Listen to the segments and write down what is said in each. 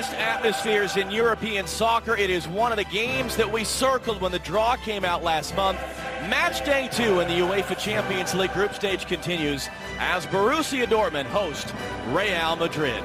best atmospheres in European soccer. It is one of the games that we circled when the draw came out last month. Match day 2 in the UEFA Champions League group stage continues as Borussia Dortmund host Real Madrid.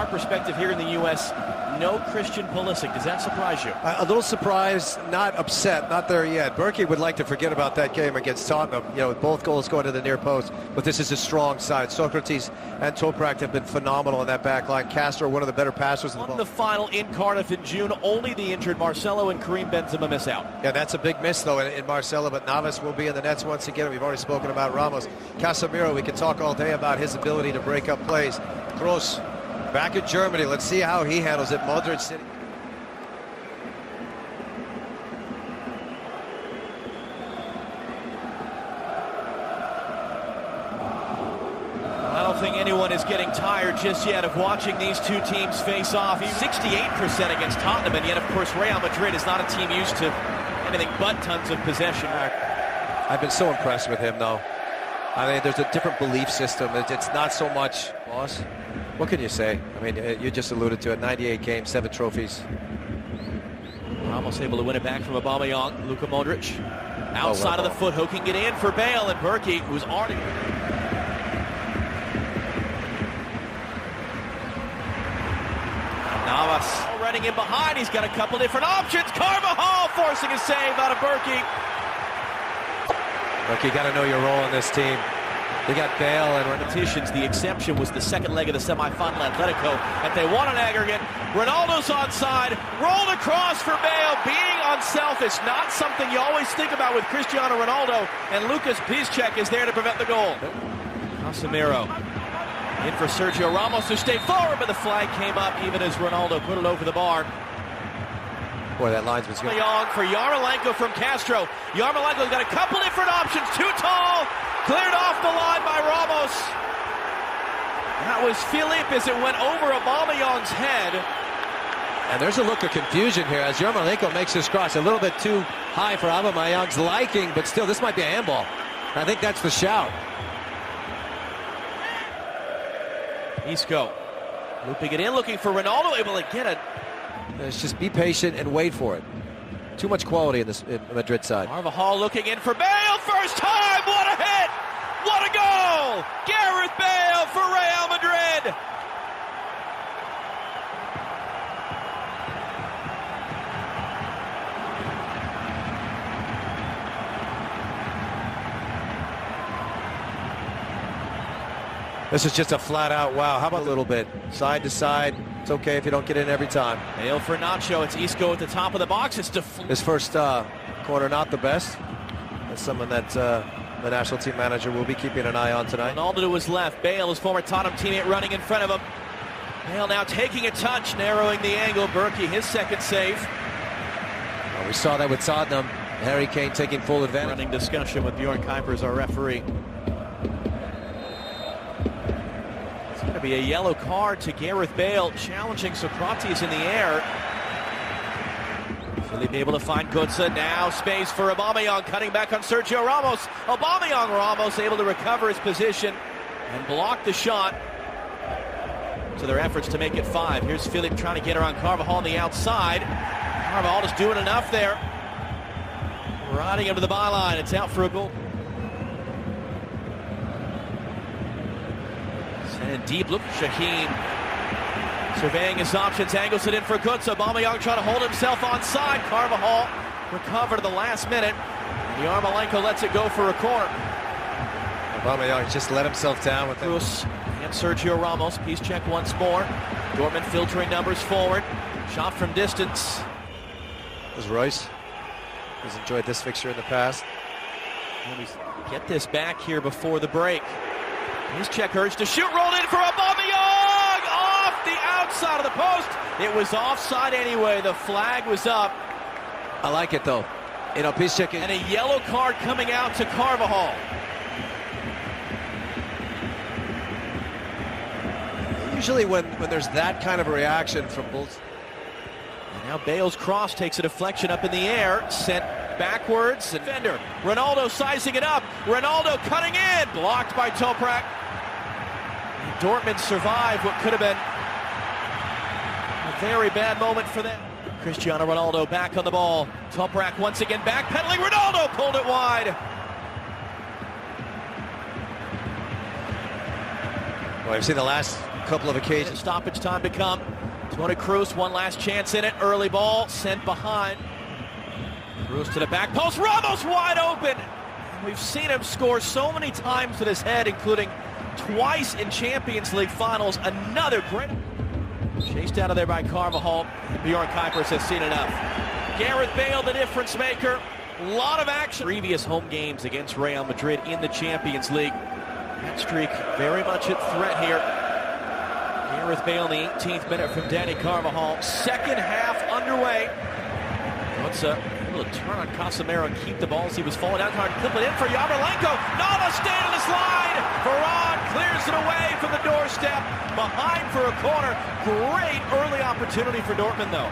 Perspective here in the U.S., no Christian Pulisic. Does that surprise you? A little surprised, not upset, not there yet. Berkey would like to forget about that game against Tottenham, with both goals going to the near post, but this is a strong side. Socrates and Toprak have been phenomenal in that back line. Castro, one of the better passers in the ball. The final in Cardiff in June, only the injured Marcelo and Karim Benzema miss out. Yeah, that's a big miss, though, in Marcelo, but Navas will be in the nets once again. We've already spoken about Ramos. Casemiro, we could talk all day about his ability to break up plays. Kroos, back in Germany, let's see how he handles it. Madrid City. I don't think anyone is getting tired just yet of watching these two teams face off. 68% against Tottenham, and yet, of course, Real Madrid is not a team used to anything but tons of possession. I've been so impressed with him, though. I mean, there's a different belief system. It's not so much loss. What can you say? I mean, you just alluded to it. 98 games, 7 trophies. Almost able to win it back from Aubameyang. Luka Modric outside of the foot, hooking it in for Bale, and Berkey, who's already... Navas running in behind. He's got a couple different options. Carvajal forcing a save out of Berkey. Look, you got to know your role in this team. They got Bale and repetitions. The exception was the second leg of the semifinal, Atletico, and they won an aggregate. Ronaldo's onside, rolled across for Bale. Being unselfish, not something you always think about with Cristiano Ronaldo, and Lucas Piszczek is there to prevent the goal. Casemiro in for Sergio Ramos, who stayed forward, but the flag came up even as Ronaldo put it over the bar. Boy, that linesman's good. For Yarmolenko from Castro. Yarmolenko's got a couple different options. Too tall. Cleared off the line by Ramos. That was Philippe as it went over Aubameyang's head. And there's a look of confusion here as Yarmolenko makes his cross. A little bit too high for Aubameyang's liking, but still, this might be a handball. I think that's the shout. Isco looping it in, looking for Ronaldo, able to get it. Let's just be patient and wait for it. Too much quality in this Madrid side. Carvajal looking in for Bale, first time, what a hit! What a goal! Gareth Bale for Real Madrid! This is just a flat-out wow. How about a little bit? Side to side. It's okay if you don't get in every time. Bale for Nacho. It's Isco at the top of the box. It's his first corner, not the best. That's someone that the national team manager will be keeping an eye on tonight. Ronaldo to his left. Bale, his former Tottenham teammate, running in front of him. Bale now taking a touch, narrowing the angle. Berkey, his second save. Well, we saw that with Tottenham. Harry Kane taking full advantage. Running discussion with Bjorn Kuipers, our referee. It's going to be a yellow card to Gareth Bale, challenging Socrates in the air. Philippe able to find Götze. Now space for Aubameyang, cutting back on Sergio Ramos. Ramos able to recover his position and block the shot. To their efforts to make it 5. Here's Philippe trying to get around Carvajal on the outside. Carvajal just doing enough there. Riding him to the byline. It's out for a goal. Send deep. Look, Shaheen surveying his options, angles it in for Götze. Aubameyang trying to hold himself onside. Carvajal recovered at the last minute. Yarmolenko lets it go for a corner. Aubameyang just let himself down with Kroos and Sergio Ramos. Piszczek once more. Dortmund filtering numbers forward. Shot from distance. There's Royce. He's enjoyed this fixture in the past. And we get this back here before the break. Here's check urge to shoot, rolled in for Aubameyang! Off the outside of the post. It was offside anyway. The flag was up. I like it though. You know, Piszczek. And a yellow card coming out to Carvajal. Usually when there's that kind of a reaction from both. And now Bale's cross takes a deflection up in the air, sent backwards. Defender, Ronaldo sizing it up. Ronaldo cutting in, blocked by Toprak. Dortmund survived what could have been a very bad moment for them. Cristiano Ronaldo back on the ball. Toprak once again backpedaling. Ronaldo pulled it wide. Well, I've seen the last couple of occasions. Stoppage time to come. Toni Kroos, one last chance in it. Early ball sent behind. Kroos to the back post. Ramos wide open. We've seen him score so many times with his head, including twice in Champions League finals. Another great. Chased out of there by Carvajal. Bjorn Kuipers has seen enough. Gareth Bale, the difference maker. A lot of action. Previous home games against Real Madrid in the Champions League. That streak very much at threat here. Gareth Bale in the 18th minute from Danny Carvajal. Second half underway. What's a little turn on Casemiro and keep the ball as he was falling down. Hard clip it in for Yarmolenko. Navas stayed on his line. Varane clears it away from the doorstep. Behind for a corner. Great early opportunity for Dortmund though.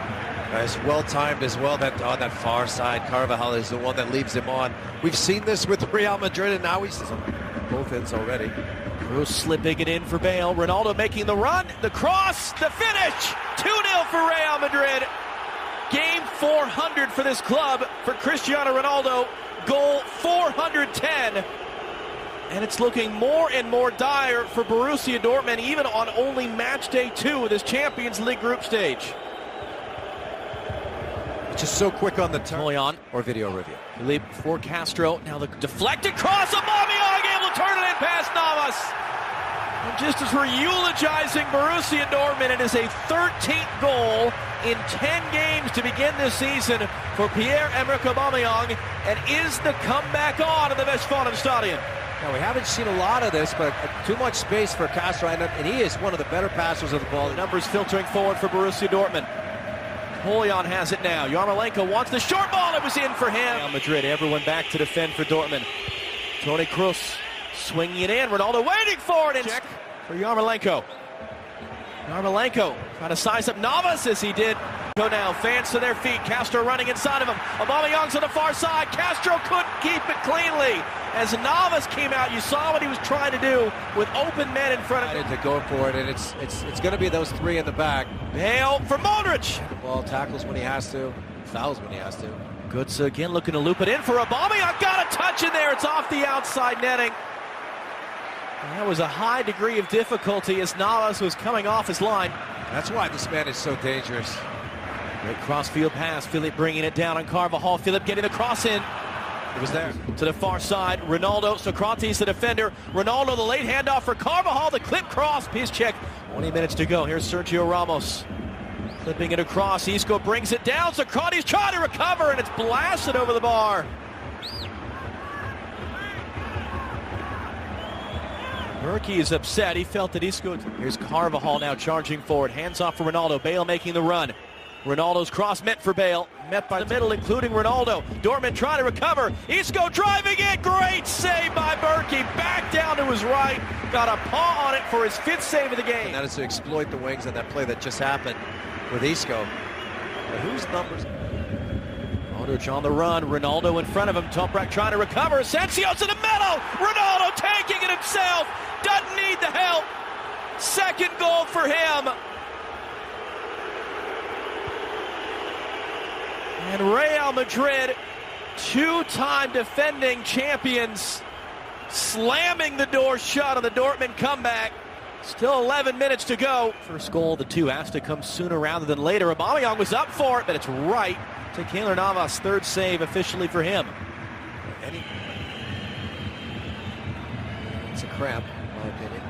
It's well timed as well. That on that far side, Carvajal is the one that leaves him on. We've seen this with Real Madrid, and now he's on both ends already. Kroos slipping it in for Bale. Ronaldo making the run, the cross, the finish. 2-0 for Real Madrid. Game 400 for this club for Cristiano Ronaldo. Goal 410. And it's looking more and more dire for Borussia Dortmund, even on only match day 2 of this Champions League group stage. Just so quick on the turn. Or video review. Philippe for Castro. Now the deflected cross. Aubameyang able to turn it in past Navas. And just as we're eulogizing Borussia Dortmund, it is a 13th goal in 10 games to begin this season for Pierre-Emerick Aubameyang. And is the comeback on in the Westfalenstadion? Now, we haven't seen a lot of this, but too much space for Castro, and he is one of the better passers of the ball. The numbers filtering forward for Borussia Dortmund. Napoleon has it now. Yarmolenko wants the short ball. It was in for him. Real Madrid, everyone back to defend for Dortmund. Toni Kroos swinging it in. Ronaldo waiting for it. And check for Yarmolenko. Yarmolenko trying to size up Navas as he did. Go now. Fans to their feet. Castro running inside of him. Aubameyang's on the far side. Castro couldn't keep it cleanly. As Navas came out, you saw what he was trying to do with open men in front of him. To go for it, and it's going to be those three in the back. Bale for Modric. The ball tackles when he has to, fouls when he has to. Götze again looking to loop it in for Aubameyang. Got a touch in there. It's off the outside netting. And that was a high degree of difficulty as Navas was coming off his line. That's why this man is so dangerous. Great crossfield pass. Philippe bringing it down on Carvajal. Philippe getting the cross in. It was there. To the far side, Ronaldo, Socrates the defender. Ronaldo the late handoff for Carvajal, the clip cross. Piszczek, 20 minutes to go. Here's Sergio Ramos. Flipping it across, Isco brings it down. Socrates trying to recover, and it's blasted over the bar. Murky is upset. He felt that Isco... Here's Carvajal now charging forward. Hands off for Ronaldo. Bale making the run. Ronaldo's cross met for Bale, met by the middle, including Ronaldo. Dortmund trying to recover. Isco driving it. Great save by Berkey. Back down to his right. Got a paw on it for his 5th save of the game. And that is to exploit the wings on that play that just happened with Isco. But whose numbers? Modric on the run. Ronaldo in front of him. Toprak trying to recover. Asensio's in the middle. Ronaldo taking it himself. Doesn't need the help. Second goal for him. And Real Madrid, 2-time defending champions, slamming the door shut on the Dortmund comeback. Still 11 minutes to go. First goal of the 2 has to come sooner rather than later. Aubameyang was up for it, but it's right to Keylor Navas. 3rd save officially for him. It's a cramp, in my opinion.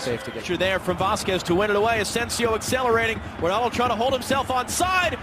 safe to get. There from Vasquez to win it away. Asensio accelerating. Ronaldo trying to hold himself on side.